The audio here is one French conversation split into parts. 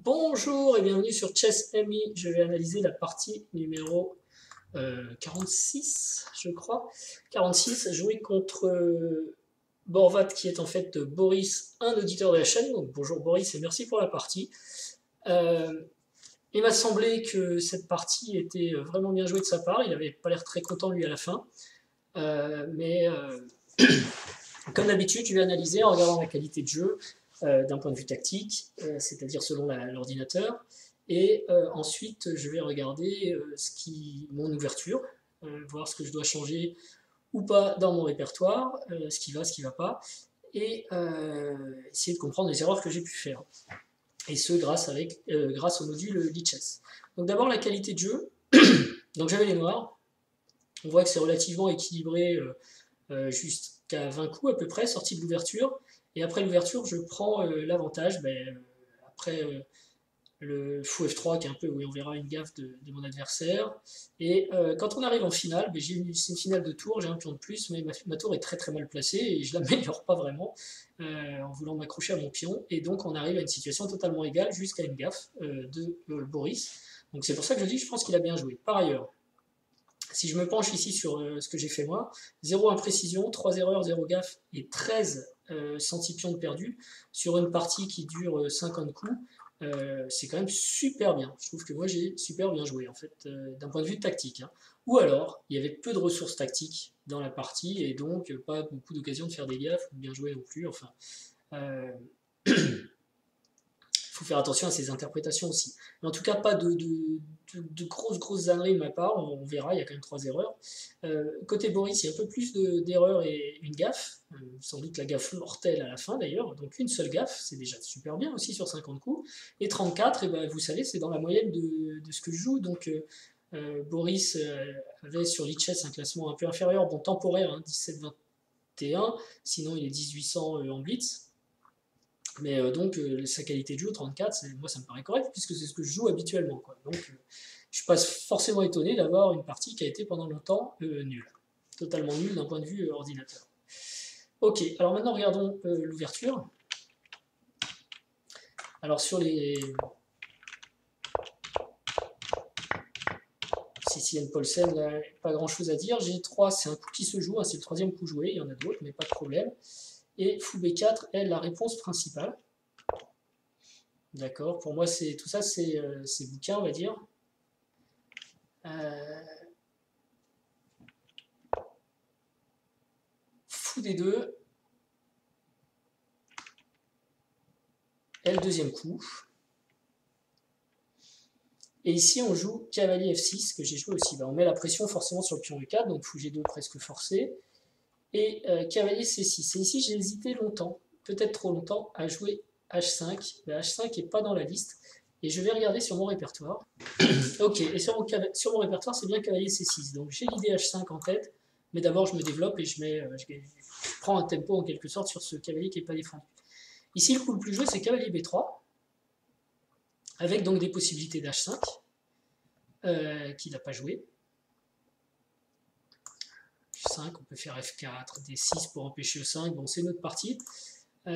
Bonjour et bienvenue sur Chess MI. Je vais analyser la partie numéro 46, je crois. 46, jouée contre Borvat, qui est en fait Boris, un auditeur de la chaîne. Donc bonjour Boris et merci pour la partie. Il m'a semblé que cette partie était vraiment bien jouée de sa part. Il n'avait pas l'air très content lui à la fin. Mais comme d'habitude, je vais analyser en regardant la qualité de jeu d'un point de vue tactique, c'est-à-dire selon l'ordinateur. Et ensuite, je vais regarder mon ouverture, voir ce que je dois changer ou pas dans mon répertoire, ce qui va, ce qui ne va pas, et essayer de comprendre les erreurs que j'ai pu faire. Et ce, grâce au module Lichess. Donc d'abord, la qualité de jeu. Donc j'avais les noirs. On voit que c'est relativement équilibré jusqu'à 20 coups à peu près, sorti de l'ouverture. Et après l'ouverture, je prends l'avantage. Après le fou F3, qui est un peu, oui, on verra une gaffe de mon adversaire. Et quand on arrive en finale, c'est une finale de tour, j'ai un pion de plus, mais ma tour est très très mal placée et je l'améliore pas vraiment en voulant m'accrocher à mon pion. Et donc on arrive à une situation totalement égale jusqu'à une gaffe de Boris. Donc c'est pour ça que je dis que je pense qu'il a bien joué. Par ailleurs, si je me penche ici sur ce que j'ai fait moi, 0 imprécision, 3 erreurs, 0 gaffe et 13 centipions de perdus sur une partie qui dure 50 coups, c'est quand même super bien. Je trouve que moi j'ai super bien joué en fait, d'un point de vue tactique. Hein. Ou alors, il y avait peu de ressources tactiques dans la partie et donc pas beaucoup d'occasions de faire des gaffes ou de bien jouer non plus. Enfin, faut faire attention à ces interprétations aussi. Mais en tout cas, pas de grosses âneries de ma part, on verra, il y a quand même 3 erreurs. Côté Boris, il y a un peu plus d'erreurs et une gaffe, sans doute la gaffe mortelle à la fin d'ailleurs, donc une seule gaffe, c'est déjà super bien aussi sur 50 coups. Et 34, et ben, vous savez, c'est dans la moyenne de ce que je joue, donc Boris avait sur Lichess un classement un peu inférieur, bon temporaire, hein, 17-21, sinon il est 1800 en blitz. Mais donc, sa qualité de jeu, 34, moi ça me paraît correct, puisque c'est ce que je joue habituellement. Quoi. Donc, je ne suis pas forcément étonné d'avoir une partie qui a été pendant longtemps nulle. Totalement nulle d'un point de vue ordinateur. Ok, alors maintenant regardons l'ouverture. Alors sur les Sicilienne Paulsen, là, pas grand chose à dire. G3, c'est un coup qui se joue, hein, c'est le troisième coup joué, il y en a d'autres, mais pas de problème. Et fou B4 est la réponse principale. D'accord, pour moi, tout ça, c'est bouquin, on va dire. Fou des deux. Et le deuxième coup. Et ici, on joue cavalier F6, que j'ai joué aussi. On met la pression forcément sur le pion E4, donc fou G2 presque forcé. Et cavalier C6. Et ici, j'ai hésité longtemps, peut-être trop longtemps, à jouer H5. Mais H5 n'est pas dans la liste. Et je vais regarder sur mon répertoire. Ok, et sur mon répertoire, c'est bien cavalier C6. Donc j'ai l'idée H5 en tête, mais d'abord je me développe et je prends un tempo en quelque sorte sur ce cavalier qui n'est pas défendu. Ici, le coup le plus joué, c'est cavalier B3, avec donc des possibilités d'H5, qu'il n'a pas joué. H5, on peut faire F4, D6 pour empêcher E5, bon, c'est notre partie. Ok.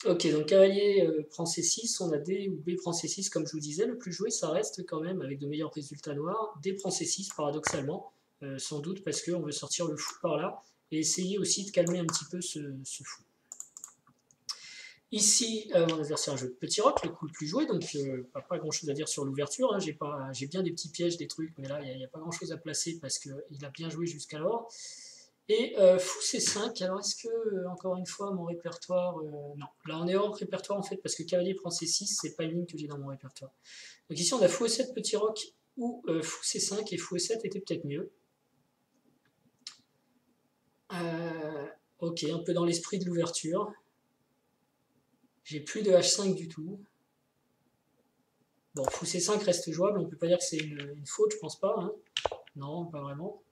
Ok, donc cavalier prend C6, on a D ou B prend C6, comme je vous disais, le plus joué, ça reste quand même, avec de meilleurs résultats noirs, D prend C6, paradoxalement, sans doute parce qu'on veut sortir le fou par là, et essayer aussi de calmer un petit peu ce fou. Ici, mon adversaire joue petit roc, le coup le plus joué, donc pas grand chose à dire sur l'ouverture, hein, j'ai bien des petits pièges, des trucs, mais là, il n'y a pas grand chose à placer parce qu'il a bien joué jusqu'alors. Et fou C5, alors est-ce que, encore une fois, mon répertoire... non, là on est hors répertoire en fait, parce que cavalier prend C6, c'est pas une ligne que j'ai dans mon répertoire. Donc ici on a fou E7, petit roc, ou fou C5, et fou E7 était peut-être mieux. Ok, un peu dans l'esprit de l'ouverture. J'ai plus de H5 du tout. Bon, fou C5 reste jouable, on peut pas dire que c'est une faute, je pense pas. Hein. Non, pas vraiment.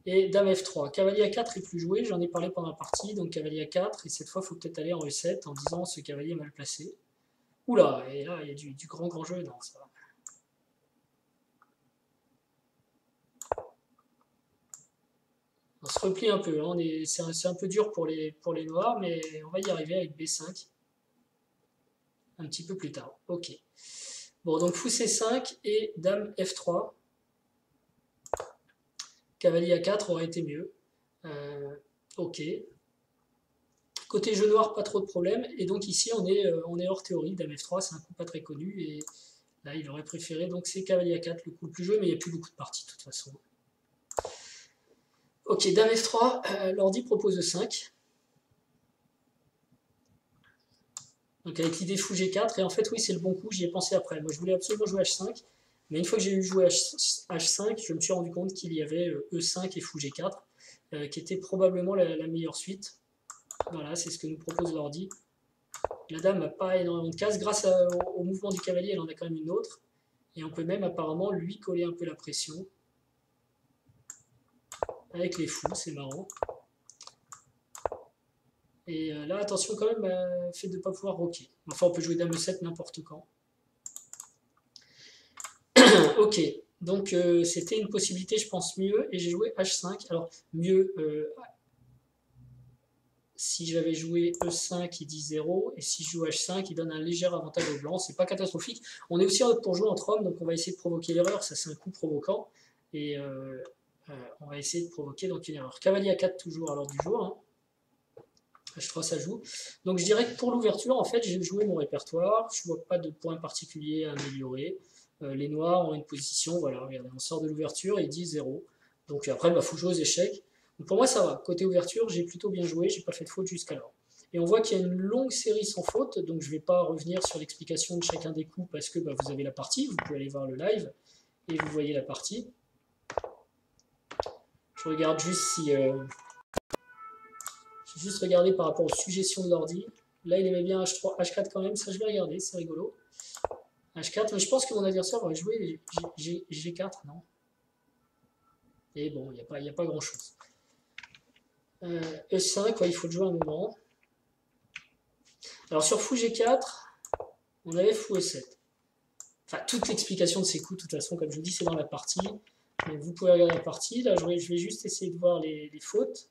Et dame F3. Cavalier A4 est plus joué, j'en ai parlé pendant la partie, donc cavalier A4, et cette fois il faut peut-être aller en E7 en disant ce cavalier est mal placé. Oula, et là il y a du grand jeu, non, ça va. On se replie un peu, hein, c'est un peu dur pour les noirs, mais on va y arriver avec B5 un petit peu plus tard. Ok. Bon, donc fou C5 et dame F3. Cavalier A4 aurait été mieux. Ok. Côté jeu noir, pas trop de problème. Et donc ici, on est hors théorie. Dame F3, c'est un coup pas très connu. Et là, il aurait préféré. Donc c'est cavalier A4, le coup le plus joué, mais il n'y a plus beaucoup de parties de toute façon. Ok, dame F3, l'ordi propose 5. Donc avec l'idée fou G4, et en fait oui c'est le bon coup, j'y ai pensé après. Moi je voulais absolument jouer H5, mais une fois que j'ai eu joué H5, je me suis rendu compte qu'il y avait E5 et fou G4, qui était probablement la meilleure suite. Voilà, c'est ce que nous propose l'ordi. La dame n'a pas énormément de cases, grâce au mouvement du cavalier, elle en a quand même une autre, et on peut même apparemment lui coller un peu la pression. Avec les fous, c'est marrant. Et là, attention quand même, fait de ne pas pouvoir roquer. Enfin, on peut jouer dame E7 n'importe quand. Ok, donc c'était une possibilité, je pense, mieux, et j'ai joué H5. Alors, mieux, si j'avais joué E5, il dit 0, et si je joue H5, il donne un léger avantage au blanc. C'est pas catastrophique. On est aussi pour jouer entre hommes, donc on va essayer de provoquer l'erreur. Ça, c'est un coup provoquant, et on va essayer de provoquer donc une erreur. Cavalier A4 toujours à l'ordre du jour. Hein. H3 ça joue. Donc je dirais que pour l'ouverture, en fait, j'ai joué mon répertoire. Je ne vois pas de point particulier à améliorer. Les noirs ont une position, voilà, regardez, on sort de l'ouverture et ils disent 0. Donc après, il faut jouer aux échecs. Donc pour moi, ça va. Côté ouverture, j'ai plutôt bien joué, j'ai pas fait de faute jusqu'alors. Et on voit qu'il y a une longue série sans faute, donc je ne vais pas revenir sur l'explication de chacun des coups parce que vous avez la partie, vous pouvez aller voir le live et vous voyez la partie. Je regarde juste si... J'ai juste regardé par rapport aux suggestions de l'ordi. Là, il aimait bien H3, H4 quand même, ça je vais regarder, c'est rigolo. H4, mais je pense que mon adversaire aurait joué G4, non? Et bon, il n'y a pas grand chose. E5, ouais, il faut le jouer un moment. Alors sur fou G4, on avait fou E7. Enfin, toute l'explication de ces coups, de toute façon, comme je vous dis, c'est dans la partie. Donc vous pouvez regarder la partie. Là, je vais juste essayer de voir les fautes.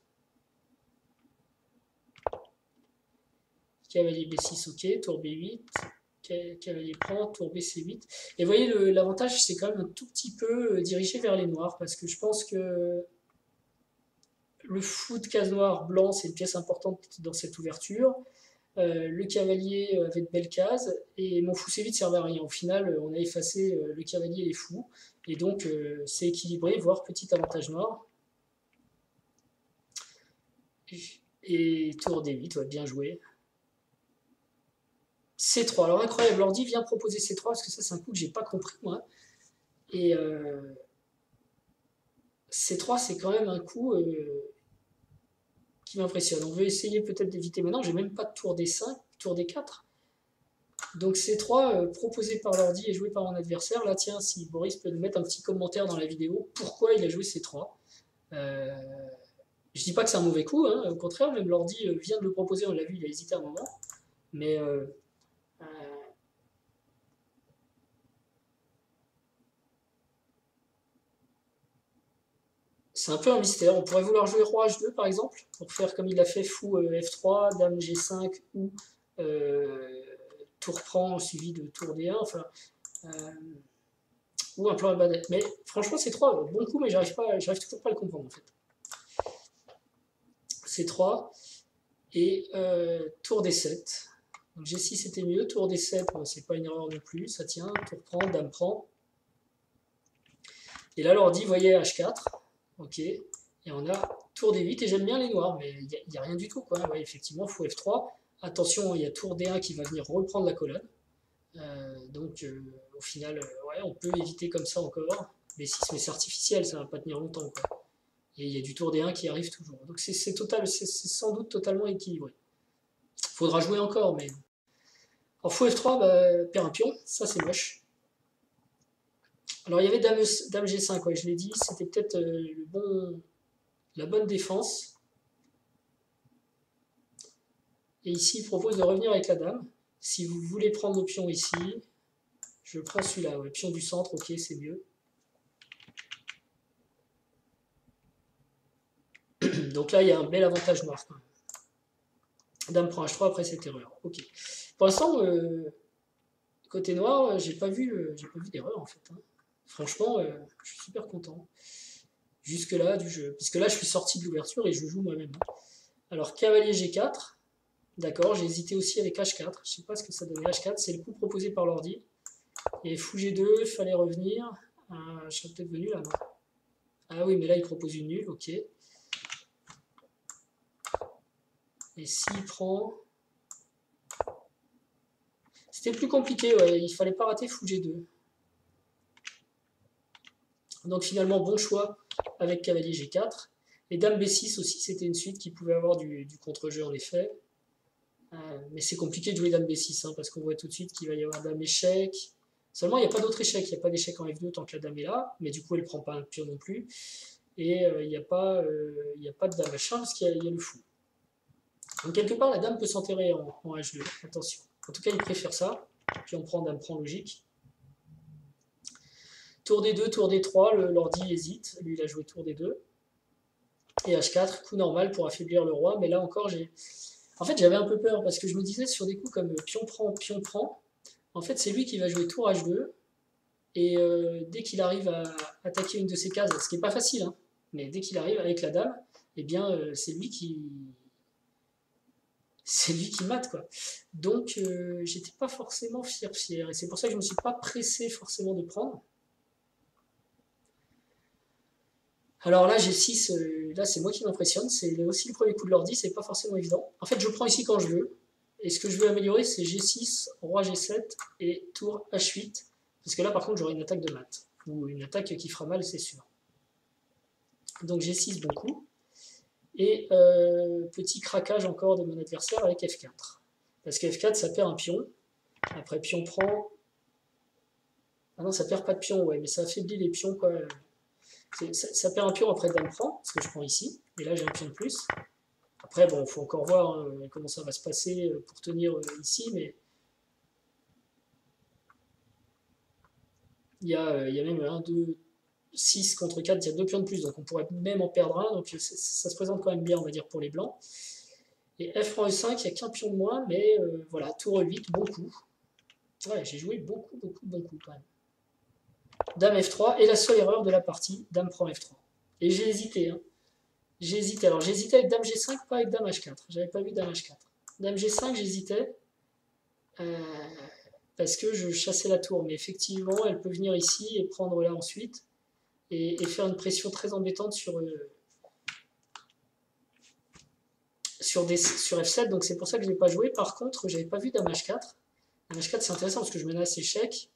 Cavalier B6, ok, tour B8. Cavalier prend, tour BC8. Et vous voyez, l'avantage, c'est quand même un tout petit peu dirigé vers les noirs, parce que je pense que le fou de case noire blanc, c'est une pièce importante dans cette ouverture. Le cavalier avait de belles cases, et mon fou C8 servait à rien. Au final, on a effacé le cavalier et les fous, et donc c'est équilibré, voire petit avantage noir. Et tour D8, ouais, bien joué. C3, alors incroyable, l'ordi vient proposer C3, parce que ça c'est un coup que j'ai pas compris moi. Et C3 c'est quand même un coup qui m'impressionne. On veut essayer peut-être d'éviter maintenant, j'ai même pas de tour D5, tour D4. Donc C3 proposé par l'ordi et joué par mon adversaire. Là tiens, si Boris peut nous mettre un petit commentaire dans la vidéo, pourquoi il a joué C3. Je dis pas que c'est un mauvais coup, hein, au contraire, même l'ordi vient de le proposer, on l'a vu, il a hésité un moment. Mais c'est un peu un mystère. On pourrait vouloir jouer roi H2 par exemple, pour faire comme il a fait fou F3, dame G5 ou tour prend suivi de tour D1, enfin, ou un plan Albadet. Mais franchement, C3, bon coup, mais j'arrive toujours pas à le comprendre en fait. C3 et tour D7. Donc G6 c'était mieux, tour D7, bon, c'est pas une erreur non plus, ça tient, tour prend, dame prend. Et là, l'ordi, vous voyez H4, ok. Et on a tour D8, et j'aime bien les noirs, mais il n'y a rien du tout, quoi. Ouais, effectivement, fou F3. Attention, il y a tour D1 qui va venir reprendre la colonne. Donc, au final, ouais, on peut éviter comme ça encore. B6, mais c'est artificiel, ça ne va pas tenir longtemps, quoi. Et il y a du tour D1 qui arrive toujours. Donc, c'est sans doute totalement équilibré. Il faudra jouer encore, mais... Alors, fou F3, perd un pion, ça c'est moche. Alors, il y avait dame G5, ouais, je l'ai dit, c'était peut-être la bonne défense. Et ici, il propose de revenir avec la dame. Si vous voulez prendre le pion ici, je prends celui-là. Ouais, pion du centre, ok, c'est mieux. Donc là, il y a un bel avantage noir. Quand même. Dame prend H3 après cette erreur. Ok. Pour l'instant, côté noir, j'ai pas vu d'erreur en fait. Hein. Franchement, je suis super content. Jusque-là du jeu. Puisque là, je suis sorti de l'ouverture et je joue moi-même. Hein. Alors, cavalier G4. D'accord, j'ai hésité aussi avec H4. Je sais pas ce que ça donnait H4. C'est le coup proposé par l'ordi. Et fou G2, il fallait revenir. Je serais peut-être venu là, non? Ah oui, mais là, il propose une nulle, ok. Et s'il prend... C'était plus compliqué, ouais. Il fallait pas rater fou G2. Donc finalement, bon choix avec cavalier G4. Et dame B6 aussi, c'était une suite qui pouvait avoir du contre-jeu en effet. Mais c'est compliqué de jouer dame B6, hein, parce qu'on voit tout de suite qu'il va y avoir dame échec. Seulement, il n'y a pas d'autre échec, il n'y a pas d'échec en F2 tant que la dame est là, mais du coup, elle ne prend pas un pion non plus. Et il n'y a pas de dame H1 parce qu'il y a le fou. Donc quelque part, la dame peut s'enterrer en H2, attention. En tout cas, il préfère ça. Puis on prend dame prend logique. Tour D2, tour D3, l'ordi hésite. Lui, il a joué tour D2. Et H4, coup normal pour affaiblir le roi. Mais là encore, en fait, j'avais un peu peur parce que je me disais sur des coups comme pion prend. En fait, c'est lui qui va jouer tour H2. Et dès qu'il arrive à attaquer une de ces cases, ce qui n'est pas facile, hein, mais dès qu'il arrive avec la dame, eh bien, c'est lui qui mate, quoi. Donc, j'étais pas forcément fier. Et c'est pour ça que je me suis pas pressé forcément de prendre. Alors là, G6, là, c'est moi qui m'impressionne. C'est aussi le premier coup de l'ordi, c'est pas forcément évident. En fait, je prends ici quand je veux. Et ce que je veux améliorer, c'est G6, roi G7 et tour H8. Parce que là, par contre, j'aurai une attaque de mat. Ou une attaque qui fera mal, c'est sûr. Donc G6, bon coup. Et petit craquage encore de mon adversaire avec F4. Parce que F4, ça perd un pion. Après, pion prend. Ah non, ça perd pas de pion, ouais, mais ça affaiblit les pions, quoi. Ça perd un pion après dame prend, parce que je prends ici. Et là, j'ai un pion de plus. Après, bon, il faut encore voir comment ça va se passer pour tenir ici, mais il y a même 1, 2, 6 contre 4, il y a 2 pions de plus, donc on pourrait même en perdre un, donc ça se présente quand même bien, on va dire, pour les blancs. Et F prend E5, il n'y a qu'un pion de moins, mais voilà, tour E8, bon coup. Ouais, j'ai joué beaucoup quand même. Dame F3, et la seule erreur de la partie, dame prend F3. Et j'ai hésité, hein. Alors j'hésitais avec dame G5, pas avec dame H4. J'avais pas vu dame H4. Dame G5, j'hésitais. Parce que je chassais la tour. Mais effectivement, elle peut venir ici et prendre là ensuite. Et faire une pression très embêtante sur F7. Donc c'est pour ça que je n'ai pas joué. Par contre, j'avais pas vu dame H4. Dame H4, c'est intéressant parce que je menace échec.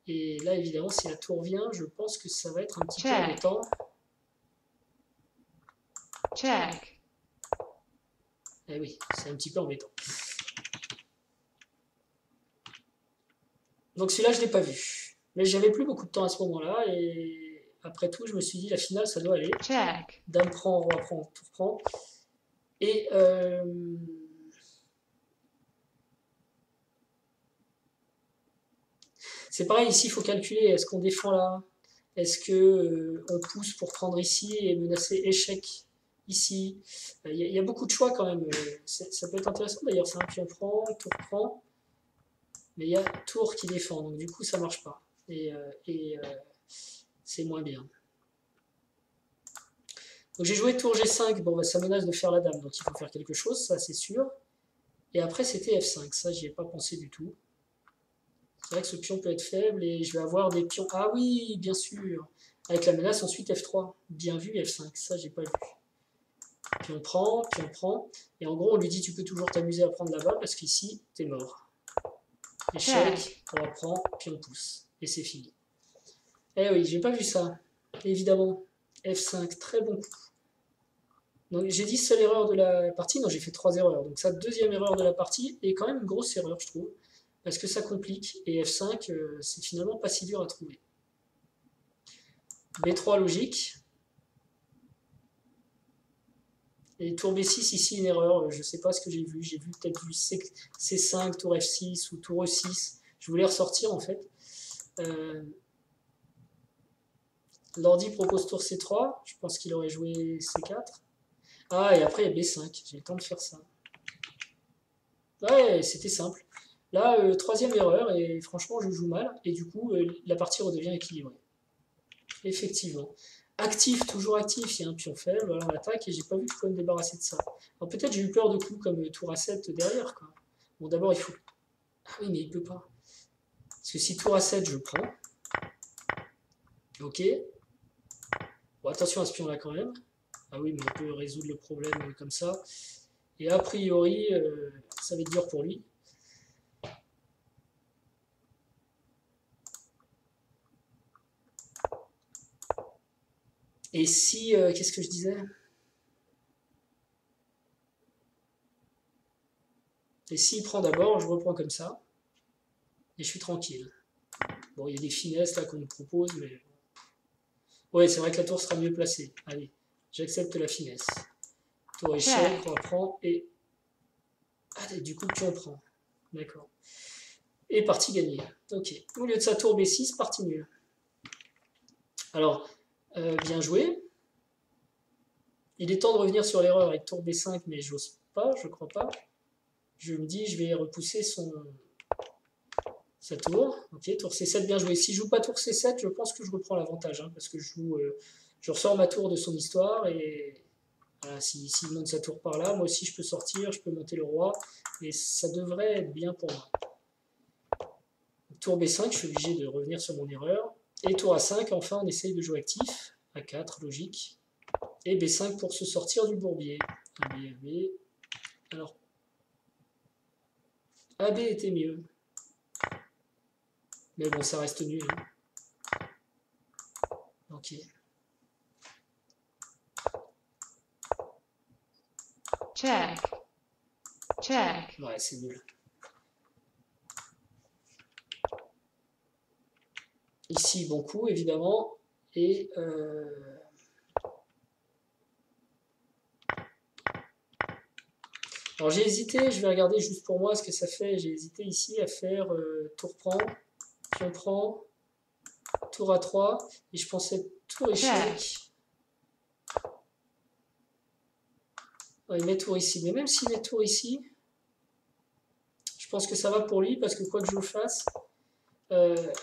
Et là, évidemment, si la tour vient, je pense que ça va être un petit peu embêtant. Check. Eh oui, c'est un petit peu embêtant. Donc celui-là, je ne l'ai pas vu. Mais j'avais plus beaucoup de temps à ce moment-là. Et après tout, je me suis dit, la finale, ça doit aller. Check. Dame prend, roi prend, tour prend. Et c'est pareil, ici, il faut calculer. Est-ce qu'on défend là? Est-ce qu'on pousse pour prendre ici et menacer échec ici? Il y a beaucoup de choix quand même. Ça peut être intéressant d'ailleurs. C'est un pion prend, tour prend. Mais il y a tour qui défend. Donc du coup, ça marche pas. Et c'est moins bien. Donc j'ai joué tour G5. Bon, bah, ça menace de faire la dame. Donc il faut faire quelque chose, ça c'est sûr. Et après, c'était F5. Ça, j'y ai pas pensé du tout. C'est vrai que ce pion peut être faible et je vais avoir des pions. Ah oui, bien sûr. Avec la menace, ensuite F3. Bien vu, F5. Ça, j'ai pas vu. Pion prend. Et en gros, on lui dit tu peux toujours t'amuser à prendre là-bas parce qu'ici, t'es mort. Échec, on reprend, puis on pousse. Et c'est fini. Eh oui, j'ai pas vu ça. Évidemment. F5, très bon coup. Donc j'ai dit seule erreur de la partie. Non, j'ai fait 3 erreurs. Donc ça, deuxième erreur de la partie. Et quand même une grosse erreur, je trouve. Parce que ça complique. Et F5, c'est finalement pas si dur à trouver. B3 logique. Et tour B6, ici, une erreur. Je sais pas ce que j'ai vu. J'ai peut-être vu C5, tour F6 ou tour E6. Je voulais ressortir, en fait. L'ordi propose tour C3. Je pense qu'il aurait joué C4. Ah, et après, il y a B5. J'ai le temps de faire ça. Ouais, c'était simple. Là, troisième erreur, et franchement, je joue mal. Et du coup, la partie redevient équilibrée. Effectivement. Actif, toujours actif, il y a un pion faible, alors on attaque, et j'ai pas vu que je pouvais me débarrasser de ça. Alors peut-être j'ai eu peur de coups comme tour à 7 derrière, quoi. Bon, d'abord, il faut... Ah oui, mais il peut pas. Parce que si tour à 7, je prends. Ok. Bon, attention à ce pion-là quand même. Ah oui, mais on peut résoudre le problème comme ça. Et a priori, ça va être dur pour lui. Et si... qu'est-ce que je disais? Et s'il prend d'abord, je reprends comme ça. Et je suis tranquille. Bon, il y a des finesses là qu'on nous propose, mais... Ouais, c'est vrai que la tour sera mieux placée. Allez, j'accepte la finesse. Tour échec, on reprend et... Ah, du coup, tu en prends. D'accord. Et partie gagnée. Ok. Au lieu de sa tour B6, partie nulle. Alors, bien joué. Il est temps de revenir sur l'erreur avec tour B5, mais j'ose pas, je crois pas. Je me dis, je vais repousser sa tour. Ok, tour C7, bien joué. Si je joue pas tour C7, je pense que je reprends l'avantage, hein, parce que je ressors ma tour de son histoire, et voilà, s'il monte sa tour par là, moi aussi je peux sortir, je peux monter le roi, et ça devrait être bien pour moi. Tour B5, je suis obligé de revenir sur mon erreur. Et tour A5, enfin on essaye de jouer actif. A4, logique. Et B5 pour se sortir du bourbier. AB, AB. Alors, AB était mieux. Mais bon, ça reste nul. Ok. Check. Check. Ouais, c'est nul. Ici, bon coup, évidemment. Et... Alors j'ai hésité, je vais regarder juste pour moi ce que ça fait. J'ai hésité ici à faire tour prend, pion prend, tour A3, et je pensais tour échec. Ouais, il met tour ici. Mais même s'il met tour ici, je pense que ça va pour lui, parce que quoi que je fasse,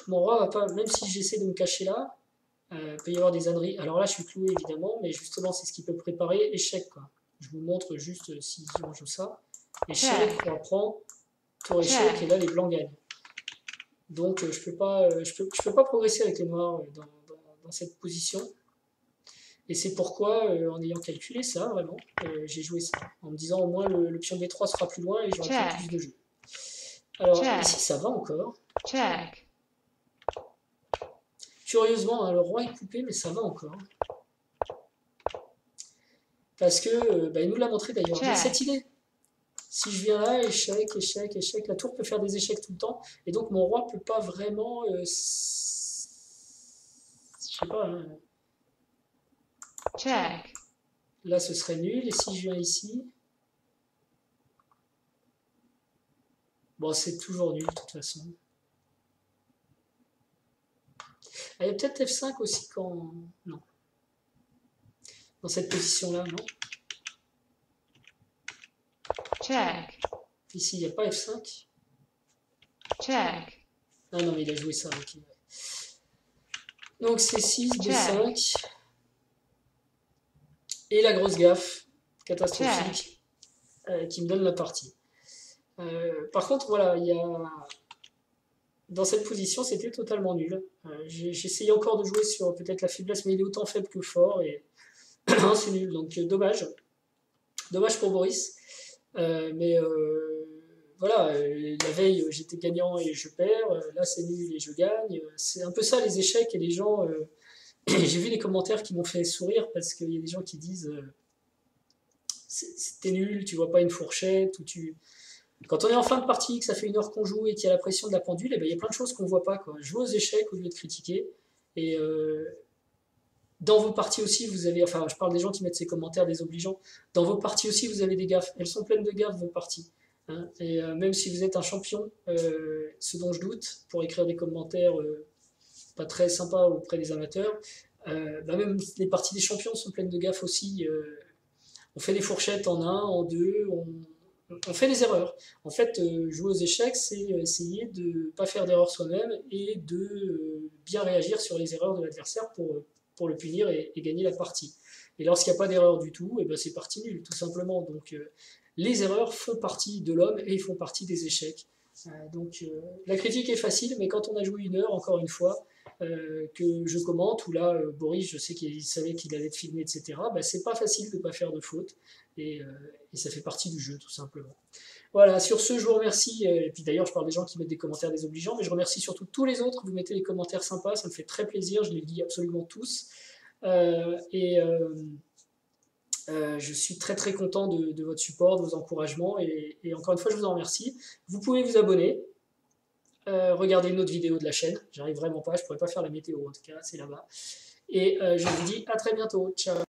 mon roi va pas, même si j'essaie de me cacher là, il peut y avoir des âneries. Alors là, je suis cloué évidemment, mais justement, c'est ce qui peut préparer échec, quoi. Je vous montre juste si on joue ça. Échec, on prend tour échec, et là, les blancs gagnent. Donc, je peux pas progresser avec les noirs dans cette position. Et c'est pourquoi, en ayant calculé ça, vraiment, j'ai joué ça. En me disant au moins le pion B3 sera plus loin et j'aurai peut-être plus de jeu. Alors, ici, ça va encore. Check. Curieusement, hein, le roi est coupé, mais ça va encore. Parce que, il nous l'a montré d'ailleurs. Avec cette idée. Si je viens là, échec, échec, échec, la tour peut faire des échecs tout le temps. Et donc, mon roi peut pas vraiment... je sais pas... Hein. Check. Là, ce serait nul. Et si je viens ici... Bon, c'est toujours nul, de toute façon. Ah, il y a peut-être F5 aussi quand... Non. Dans cette position-là, non. Check. Ici, il n'y a pas F5. Check. Ah non, mais il a joué ça. Okay. Donc, C6, B5. Et la grosse gaffe catastrophique qui me donne la partie. Par contre, voilà, il y a... Dans cette position, c'était totalement nul. J'essayais encore de jouer sur peut-être la faiblesse, mais il est autant faible que fort. Et c'est nul, donc dommage. Dommage pour Boris. Mais voilà, la veille, j'étais gagnant et je perds. Là, c'est nul et je gagne. C'est un peu ça, les échecs. Et les gens... j'ai vu des commentaires qui m'ont fait sourire parce qu'il y a des gens qui disent t'es nul, tu vois pas une fourchette, ou tu... Quand on est en fin de partie, que ça fait 1 heure qu'on joue et qu'il y a la pression de la pendule, et ben, il y a plein de choses qu'on voit pas, quoi. Jouer aux échecs au lieu de critiquer. Et dans vos parties aussi, vous avez, enfin, je parle des gens qui mettent ces commentaires désobligeants, dans vos parties aussi, vous avez des gaffes. Elles sont pleines de gaffes, vos parties. Hein. Et même si vous êtes un champion, ce dont je doute, pour écrire des commentaires pas très sympas auprès des amateurs, même les parties des champions sont pleines de gaffes aussi. on fait des fourchettes en 1, en 2, on fait des erreurs. En fait, jouer aux échecs, c'est essayer de ne pas faire d'erreurs soi-même et de bien réagir sur les erreurs de l'adversaire pour le punir et gagner la partie. Et lorsqu'il n'y a pas d'erreur du tout, et ben c'est partie nulle, tout simplement. Donc les erreurs font partie de l'homme et ils font partie des échecs. Donc la critique est facile, mais quand on a joué 1 heure, encore une fois, que je commente, ou là, Boris, je sais qu'il savait qu'il allait être filmé, etc., bah, c'est pas facile de ne pas faire de faute, et ça fait partie du jeu, tout simplement. Voilà, sur ce, je vous remercie, et puis d'ailleurs, je parle des gens qui mettent des commentaires désobligeants, mais je remercie surtout tous les autres, vous mettez des commentaires sympas, ça me fait très plaisir, je les lis absolument tous, je suis très très content de votre support, de vos encouragements, et encore une fois, je vous en remercie. Vous pouvez vous abonner, regarder une autre vidéo de la chaîne, j'arrive vraiment pas, je pourrais pas faire la météo en tout cas, c'est là-bas. Et je vous dis à très bientôt, ciao.